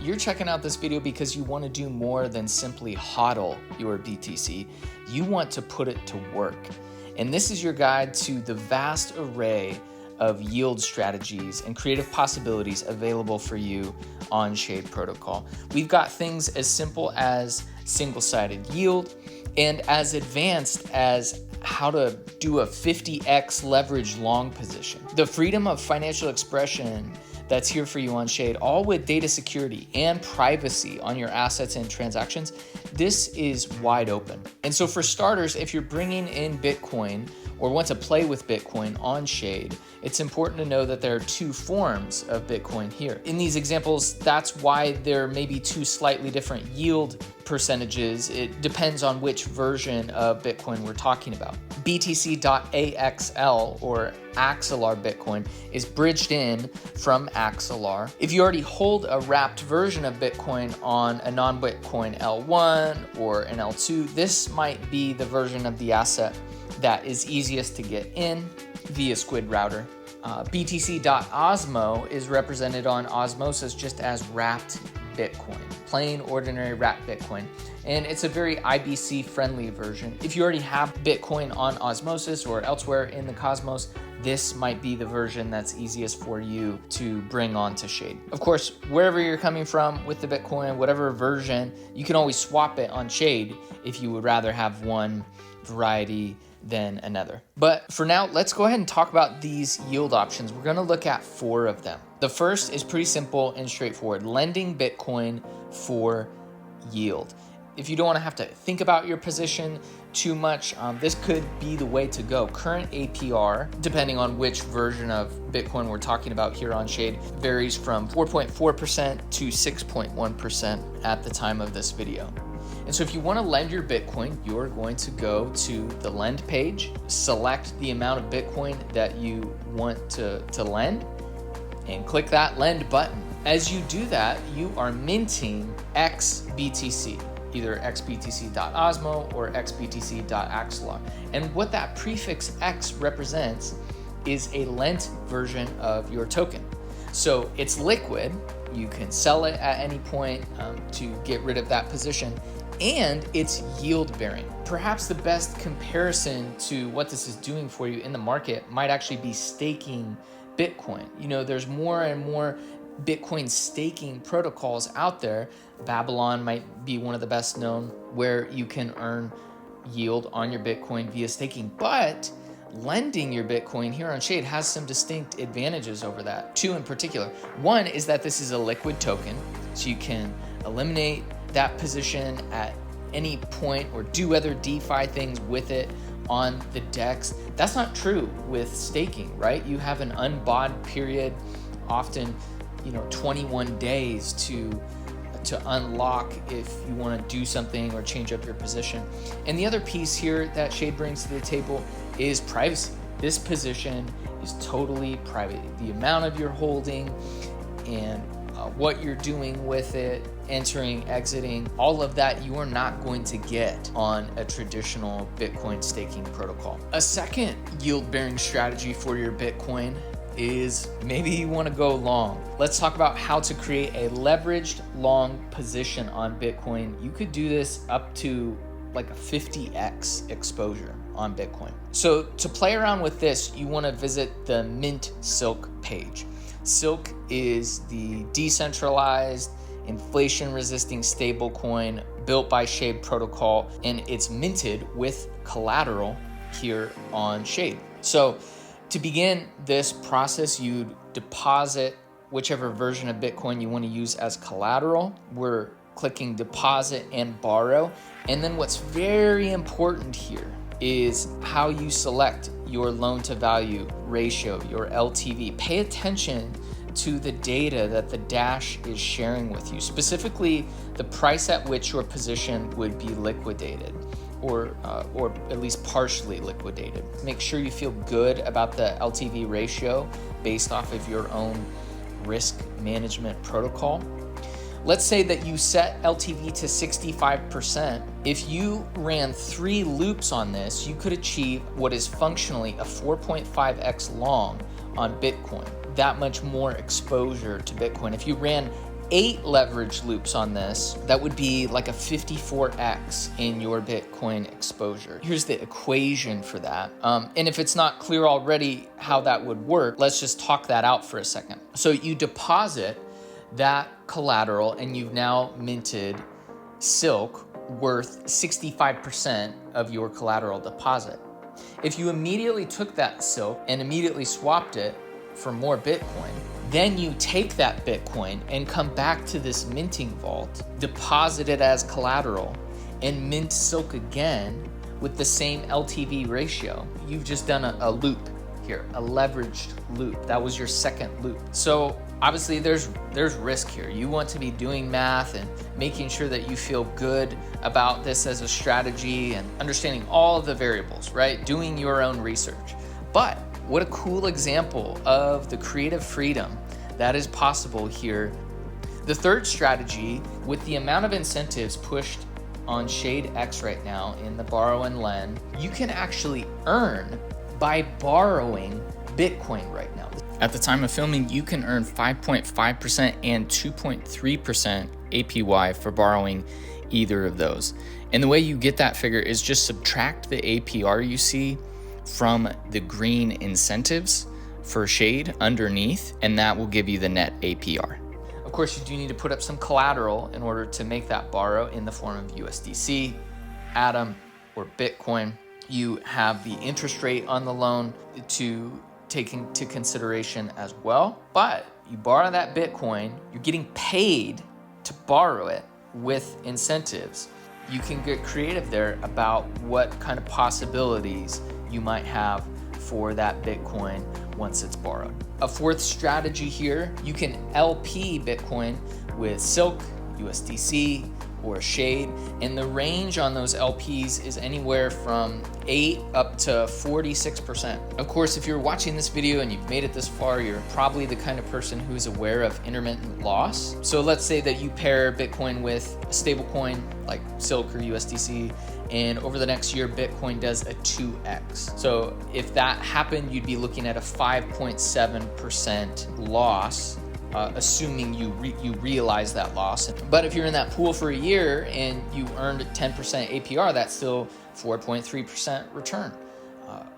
you're checking out this video because you want to do more than simply hodl your BTC. You want to put it to work. And this is your guide to the vast array of yield strategies and creative possibilities available for you on Shade Protocol. We've got things as simple as single-sided yield and as advanced as how to do a 50x leverage long position. The freedom of financial expression that's here for you on Shade, all with data security and privacy on your assets and transactions. This is wide open. And so for starters, if you're bringing in Bitcoin or want to play with Bitcoin on Shade, it's important to know that there are two forms of Bitcoin here. In these examples, that's why there may be two slightly different yield percentages. It depends on which version of Bitcoin we're talking about. BTC.AXL or Axelar Bitcoin is bridged in from Axelar. If you already hold a wrapped version of Bitcoin on a non-Bitcoin L1 or an L2, this might be the version of the asset that is easiest to get in via Squid Router. BTC.Osmo is represented on Osmosis just as wrapped Bitcoin, plain ordinary wrapped Bitcoin. And it's a very IBC friendly version. If you already have Bitcoin on Osmosis or elsewhere in the Cosmos, this might be the version that's easiest for you to bring onto Shade. Of course, wherever you're coming from with the Bitcoin, whatever version, you can always swap it on Shade if you would rather have one variety than another. But for now, let's go ahead and talk about these yield options. We're gonna look at 4 of them. The first is pretty simple and straightforward, lending Bitcoin for yield. If you don't wanna have to think about your position too much, this could be the way to go. Current APR, depending on which version of Bitcoin we're talking about here on Shade, varies from 4.4% to 6.1% at the time of this video. And so if you want to lend your Bitcoin, you're going to go to the lend page, select the amount of Bitcoin that you want to lend, and click that lend button. As you do that, you are minting XBTC, either xbtc.osmo or xbtc.axelar. And what that prefix X represents is a lent version of your token. So it's liquid. You can sell it at any point to get rid of that position. And it's yield bearing. Perhaps the best comparison to what this is doing for you in the market might actually be staking Bitcoin. You know, there's more and more Bitcoin staking protocols out there. Babylon might be one of the best known, where you can earn yield on your Bitcoin via staking. But lending your Bitcoin here on Shade has some distinct advantages over that. 2 in particular. One is that this is a liquid token, so you can eliminate that position at any point or do other DeFi things with it on the DEX. That's not true with staking, right? You have an unbought period, often 21 days to unlock if you want to do something or change up your position. And the other piece here that Shade brings to the table is privacy. This position is totally private. The amount of your holding and what you're doing with it, entering, exiting, all of that you are not going to get on a traditional Bitcoin staking protocol. A second yield-bearing strategy for your Bitcoin is maybe you want to go long. Let's talk about how to create a leveraged long position on Bitcoin. You could do this up to like a 50x exposure on Bitcoin. So to play around with this, you want to visit the Mint Silk page. Silk is the decentralized, inflation-resisting stablecoin built by Shade Protocol, and it's minted with collateral here on Shade. So to begin this process, you'd deposit whichever version of Bitcoin you want to use as collateral. We're clicking deposit and borrow. And then what's very important here is how you select your loan to value ratio, your LTV. Pay attention to the data that the Dash is sharing with you, specifically the price at which your position would be liquidated or at least partially liquidated. Make sure you feel good about the LTV ratio based off of your own risk management protocol. Let's say that you set LTV to 65%. If you ran 3 loops on this, you could achieve what is functionally a 4.5x long on Bitcoin. That much more exposure to Bitcoin. If you ran 8 leverage loops on this, that would be like a 54x in your Bitcoin exposure. Here's the equation for that. And if it's not clear already how that would work, let's just talk that out for a second. So you deposit that collateral and you've now minted Silk worth 65% of your collateral deposit. If you immediately took that Silk and immediately swapped it for more Bitcoin, then you take that Bitcoin and come back to this minting vault, deposit it as collateral, and mint Silk again with the same LTV ratio. You've just done a loop here, a leveraged loop. That was your second loop. So obviously there's risk here. You want to be doing math and making sure that you feel good about this as a strategy and understanding all of the variables, right? Doing your own research. But what a cool example of the creative freedom that is possible here. The third strategy, with the amount of incentives pushed on Shade X right now in the borrow and lend, you can actually earn by borrowing Bitcoin right now. At the time of filming, you can earn 5.5% and 2.3% APY for borrowing either of those. And the way you get that figure is just subtract the APR you see from the green incentives for Shade underneath, and that will give you the net APR. Of course, you do need to put up some collateral in order to make that borrow in the form of USDC, Atom, or Bitcoin. You have the interest rate on the loan to take into consideration as well. But you borrow that Bitcoin, you're getting paid to borrow it with incentives. You can get creative there about what kind of possibilities you might have for that Bitcoin once it's borrowed. A fourth strategy here, you can LP Bitcoin with Silk, USDC, or Shade, and the range on those LPs is anywhere from 8 up to 46%. Of course, if you're watching this video and you've made it this far, you're probably the kind of person who's aware of intermittent loss. So let's say that you pair Bitcoin with a stable coin like Silk or USDC, and over the next year, Bitcoin does a 2x. So if that happened, you'd be looking at a 5.7% loss, assuming you realize that loss. But if you're in that pool for a year and you earned 10% APR, that's still 4.3% return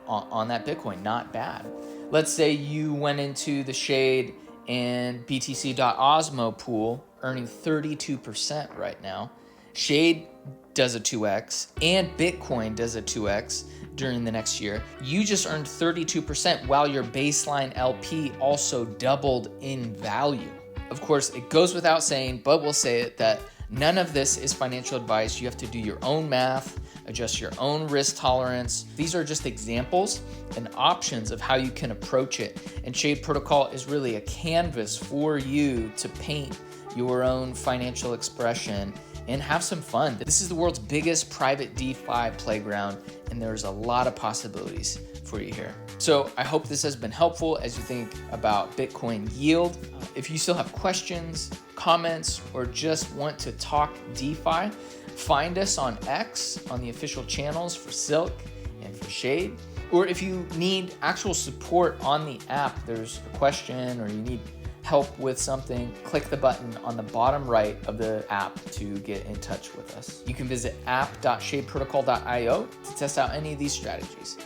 on that Bitcoin. Not bad. Let's say you went into the Shade and BTC.Osmo pool earning 32% right now. Shade does a 2x and Bitcoin does a 2x during the next year. You just earned 32% while your baseline LP also doubled in value. Of course, it goes without saying, but we'll say it, that none of this is financial advice. You have to do your own math, adjust your own risk tolerance. These are just examples and options of how you can approach it. And Shade Protocol is really a canvas for you to paint your own financial expression and have some fun. This is the world's biggest private DeFi playground, and there's a lot of possibilities for you here. So I hope this has been helpful as you think about Bitcoin yield. If you still have questions, comments, or just want to talk DeFi, find us on X on the official channels for Silk and for Shade. Or if you need actual support on the app, there's a question or you need help with something, click the button on the bottom right of the app to get in touch with us. You can visit app.shadeprotocol.io to test out any of these strategies.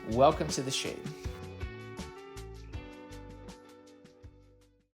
Welcome to the Shade.